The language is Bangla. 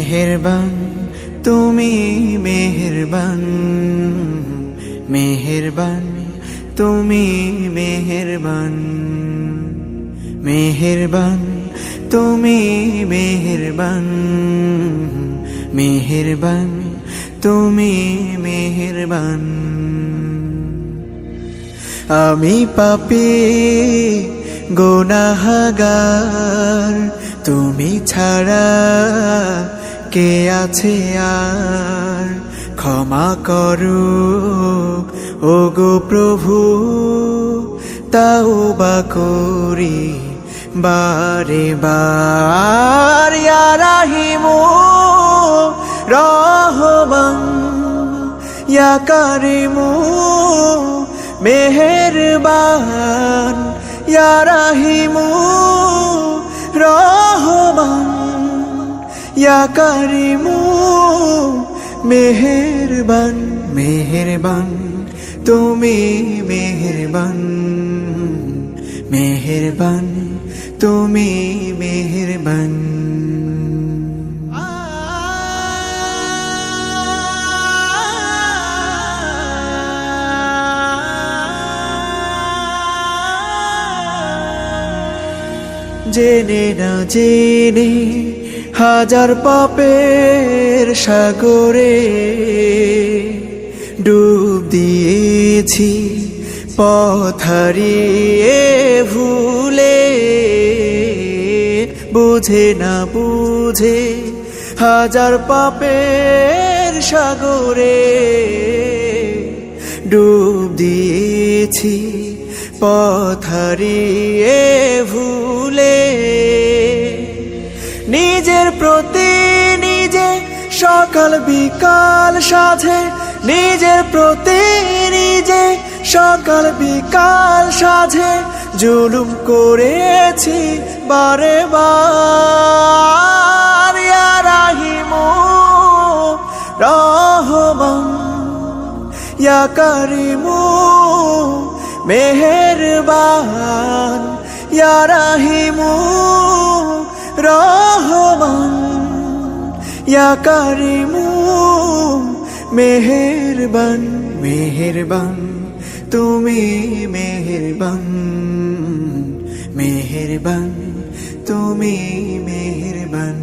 মেহেরবান তুমি মেহেরবান, মেহেরবান তুমি মেহেরবান, মেহেরবান তুমি মেহেরবান, মেহেরবান তুমি মেহেরবান। আমি পাপী গুনাহগার, তুমি ছাড়া কে আছে আর? ক্ষমা করো ওগো প্রভু, তাওবা করি বারে বার। ইয়া রাহিমু রহমান, ইয়া কারিমু মেহেরবান, ইয়া রাহিমু রহমান, ইয়া কারিমু মেহেরবান। মেহেরবান তুমি মেহেরবান, মেহেরবান তুমি মেহেরবান। জেনে না জেনে হাজার পাপের সাগরে ডুব দিয়েছি, পথ হারিয়ে ভুলে। বুঝে না বুঝে হাজার পাপের সাগরে ডুব দিয়েছি, পথ হারিয়ে ভুলে। নিজের প্রতি নিজে সকাল বিকাল সাধে, নিজের প্রতি নিজে সকাল বিকাল সাধে জুলুম করেছি বারে বার। ইয়া রাহিমু রহমান, ইয়া কারিমু মেহেরবান, ইয়া রাহিমু রহমান, ইয়া কারিমু মেহেরবান। মেহেরবান তুমি মেহেরবান, মেহেরবান তুমি মেহেরবান।